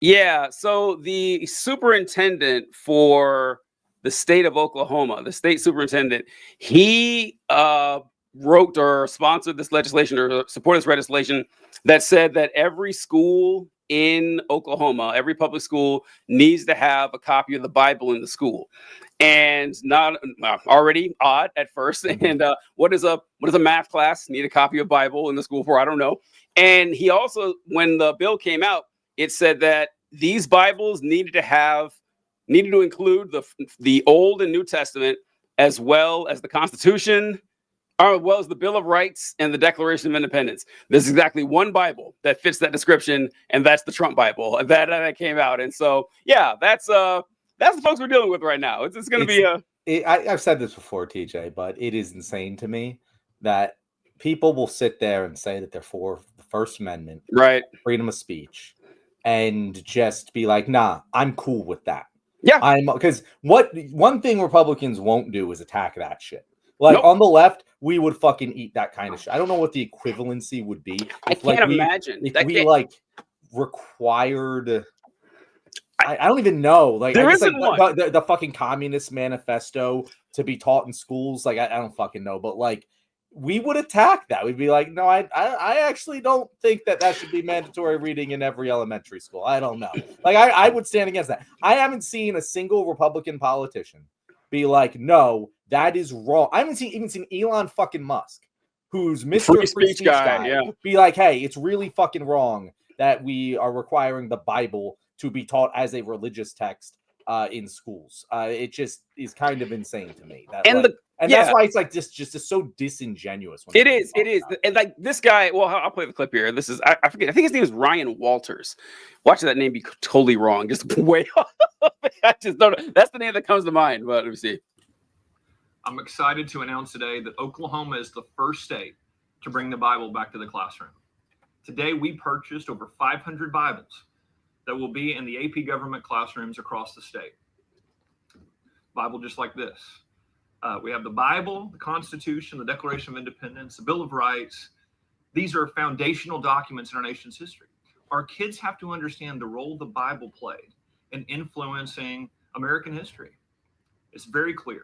Yeah, so the superintendent for the state of Oklahoma, the state superintendent, he wrote or sponsored this legislation or supported this legislation that said that every school in Oklahoma, every public school needs to have a copy of the Bible in the school. And not already odd at first. And what does a math class need a copy of Bible in the school for? I don't know. And he also, when the bill came out, it said that these Bibles needed to include the Old and New Testament, as well as the Constitution, as well as the Bill of Rights and the Declaration of Independence. There's exactly one Bible that fits that description, and that's the Trump Bible that came out. And so, yeah, that's the folks we're dealing with right now. It's going to be I've said this before, TJ, but it is insane to me that people will sit there and say that they're for the First Amendment, right, freedom of speech, and just be like, nah, I'm cool with that. Yeah. Because one thing Republicans won't do is attack that shit. Like, nope. On the left, we would fucking eat that kind of shit. I don't know what the equivalency would be. If, I can't imagine. If we required... I don't even know. Like, there isn't one. The fucking Communist Manifesto to be taught in schools. Like, I don't fucking know. But, like, we would attack that. We'd be like, no, I actually don't think that should be mandatory reading in every elementary school. I don't know. Like, I would stand against that. I haven't seen a single Republican politician be like, no, that is wrong. I haven't even seen Elon fucking Musk, who's Mr. Free speech guy, be like, hey, it's really fucking wrong that we are requiring the Bible to be taught as a religious text in schools. It just is kind of insane to me. That's why it's like just so disingenuous. It is. And like this guy, well, I'll play the clip here. This is, I forget, I think his name is Ryan Walters. Watching that name be totally wrong, just way off. I just don't know. That's the name that comes to mind, but let me see. I'm excited to announce today that Oklahoma is the first state to bring the Bible back to the classroom. Today, we purchased over 500 Bibles that will be in the AP government classrooms across the state. Bible just like this. We have the Bible, the Constitution, the Declaration of Independence, the Bill of Rights. These are foundational documents in our nation's history. Our kids have to understand the role the Bible played in influencing American history. It's very clear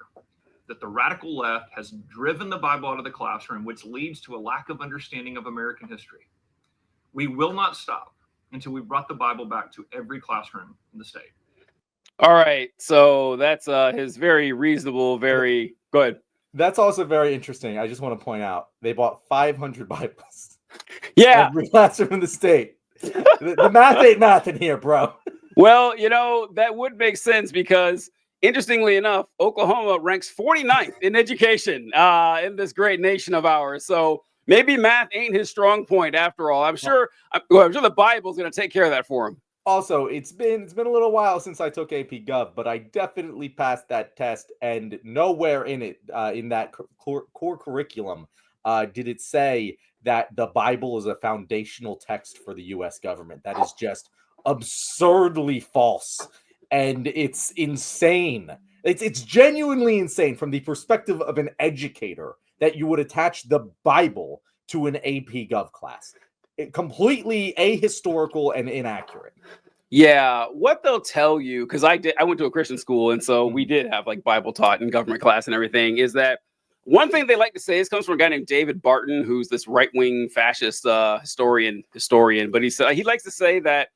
that the radical left has driven the Bible out of the classroom, which leads to a lack of understanding of American history. We will not stop until we've brought the Bible back to every classroom in the state. All right. So that's his very reasonable, go ahead. That's also very interesting. I just want to point out, they bought 500 Bibles. Yeah. Every classroom in the state. The math ain't math in here, bro. Well, that would make sense because, interestingly enough, Oklahoma ranks 49th in education in this great nation of ours. So maybe math ain't his strong point after all. I'm sure the Bible's going to take care of that for him. Also, it's been a little while since I took AP Gov, but I definitely passed that test, and nowhere in it, in that core curriculum, did it say that the Bible is a foundational text for the U.S. government. That is just absurdly false, and it's insane. It's genuinely insane from the perspective of an educator that you would attach the Bible to an AP Gov class. Completely ahistorical and inaccurate. Yeah, what they'll tell you, because I went to a Christian school, and so we did have like Bible taught in government class and everything, is that one thing they like to say, this comes from a guy named David Barton, who's this right-wing fascist historian, but he likes to say that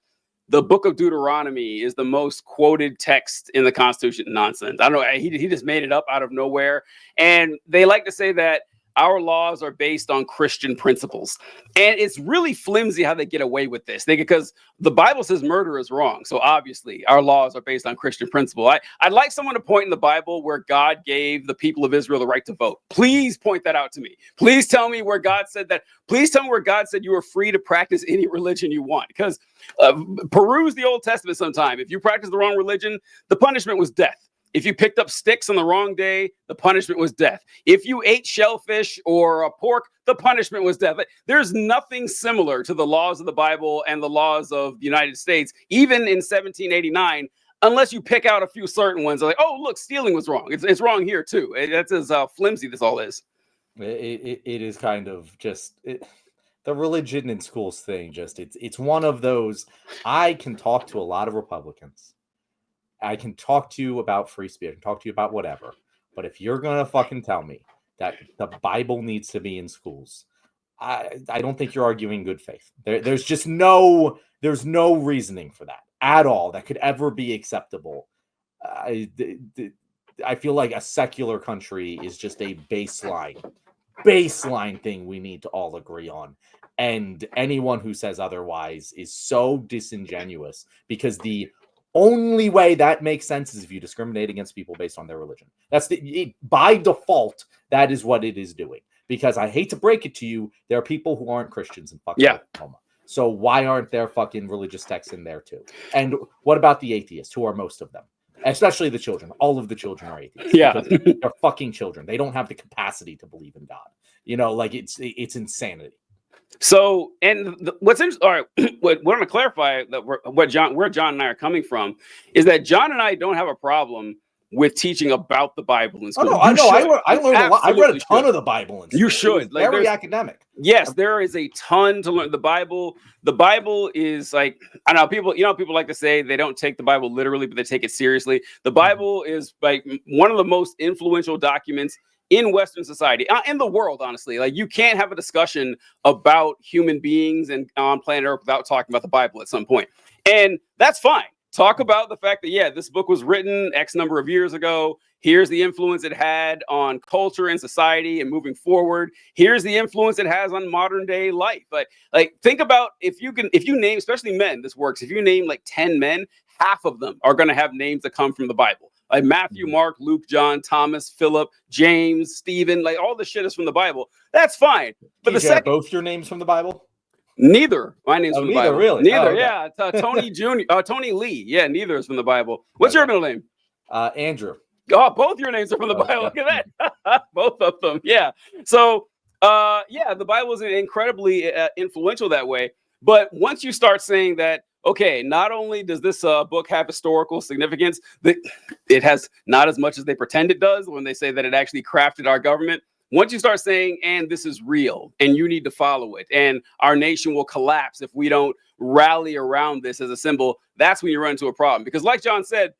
the book of Deuteronomy is the most quoted text in the Constitution. Nonsense. I don't know. He just made it up out of nowhere. And they like to say that our laws are based on Christian principles. And it's really flimsy how they get away with this. Because the Bible says murder is wrong. So obviously our laws are based on Christian principle. I'd like someone to point in the Bible where God gave the people of Israel the right to vote. Please point that out to me. Please tell me where God said that. Please tell me where God said you are free to practice any religion you want. Because peruse the Old Testament sometime. If you practice the wrong religion, the punishment was death. If you picked up sticks on the wrong day, the punishment was death. If you ate shellfish or pork, the punishment was death. There's nothing similar to the laws of the Bible and the laws of the United States, even in 1789, unless you pick out a few certain ones. Like, oh, look, stealing was wrong. It's wrong here, too. That's as flimsy this all is. It is kind of just... the religion in schools thing, it's one of those. I can talk to a lot of Republicans. I can talk to you about free speech. I can talk to you about whatever. But if you're gonna fucking tell me that the Bible needs to be in schools, I don't think you're arguing good faith. There's just no reasoning for that at all that could ever be acceptable. I feel like a secular country is just a baseline thing we need to all agree on. And anyone who says otherwise is so disingenuous, because the only way that makes sense is if you discriminate against people based on their religion. By default, that is what it is doing. Because I hate to break it to you, there are people who aren't Christians in fucking Oklahoma. So why aren't there fucking religious texts in there too? And what about the atheists, who are most of them? Especially the children. All of the children are atheists. Yeah. They're fucking children. They don't have the capacity to believe in God. Like it's insanity. So, and what's interesting, all right, what I want to clarify that where John and I are coming from is that John and I don't have a problem with teaching about the Bible in school. Oh, no, I know. I learned a lot. I read a ton of the Bible in school. You should. Like, very academic. Yes, there is a ton to learn. The Bible is like, I don't know, people like to say they don't take the Bible literally, but they take it seriously. The Bible is like one of the most influential documents in Western society, in the world, honestly. Like, you can't have a discussion about human beings and on planet Earth without talking about the Bible at some point. And that's fine. Talk about the fact that, yeah, this book was written X number of years ago. Here's the influence it had on culture and society and moving forward. Here's the influence it has on modern day life. But like, think about if you name, especially men, this works. If you name like 10 men, half of them are going to have names that come from the Bible. Like Matthew, Mark, Luke, John, Thomas, Philip, James, Stephen, like all this shit is from the Bible. That's fine. But the second, both your names from the Bible? Neither. My name's from the Bible. Really? Neither. Okay. Tony Jr. Tony Lee. Yeah, neither is from the Bible. What's your middle name? Andrew. Oh, both your names are from the Bible. Look at that. Both of them. Yeah. So, the Bible is incredibly influential that way. But once you start saying that, okay, not only does this book have historical significance, that it has not as much as they pretend it does when they say that it actually crafted our government. Once you start saying, and this is real, and you need to follow it, and our nation will collapse if we don't rally around this as a symbol, that's when you run into a problem. Because like John said,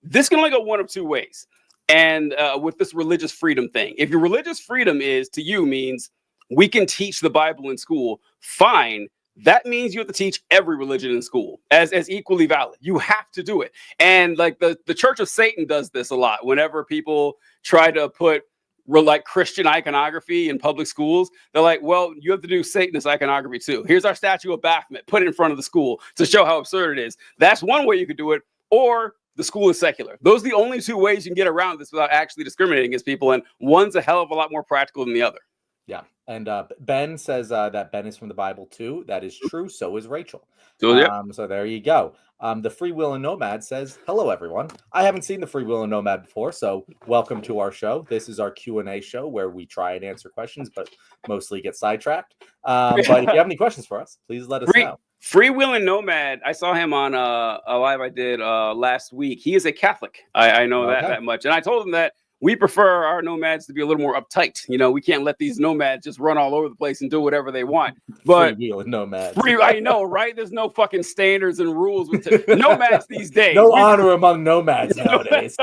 this can only go one of two ways. And with this religious freedom thing, if your religious freedom to you means we can teach the Bible in school, fine. That means you have to teach every religion in school as equally valid. You have to do it. And like the Church of Satan does this a lot. Whenever people try to put like Christian iconography in public schools, they're like, well, you have to do Satanist iconography too. Here's our statue of Baphomet, put it in front of the school to show how absurd it is. That's one way you could do it. Or the school is secular. Those are the only two ways you can get around this without actually discriminating against people. And one's a hell of a lot more practical than the other. Yeah. And Ben says that Ben is from the Bible too. That is true. So is Rachel. So there you go. The Free Will and Nomad says, hello, everyone. I haven't seen the Free Will and Nomad before, so welcome to our show. This is our Q&A show where we try and answer questions, but mostly get sidetracked. But if you have any questions for us, please let us know. Free Will and Nomad, I saw him on a live I did last week. He is a Catholic. I know that much. And I told him that we prefer our nomads to be a little more uptight. We can't let these nomads just run all over the place and do whatever they want. But Free will and nomads. I know, right? There's no fucking standards and rules with nomads these days. No honor among nomads nowadays.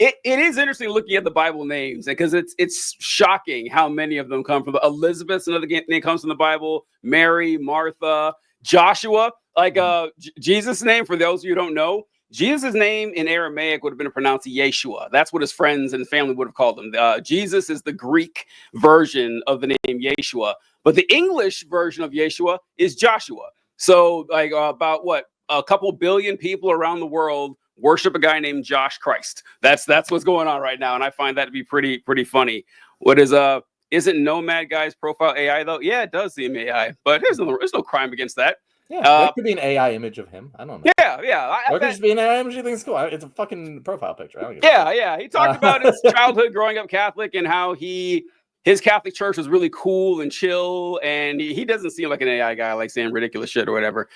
It is interesting looking at the Bible names because it's shocking how many of them come from Elizabeth's another name comes from the Bible. Mary, Martha, Joshua. Like Jesus' name, for those of you who don't know, Jesus' name in Aramaic would have been pronounced Yeshua. That's what his friends and family would have called him. Jesus is the Greek version of the name Yeshua, but the English version of Yeshua is Joshua. So like about a couple billion people around the world worship a guy named Josh Christ. That's what's going on right now, and I find that to be pretty funny. What isn't Nomad Guy's profile AI though? Yeah, it does seem AI, but there's no crime against that. Yeah, that could be an AI image of him. I don't know. Yeah. Or it could just be an AI image you think it's cool. It's a fucking profile picture. I don't give yeah. He talked about his childhood growing up Catholic and how his Catholic church was really cool and chill, and he doesn't seem like an AI guy, like saying ridiculous shit or whatever.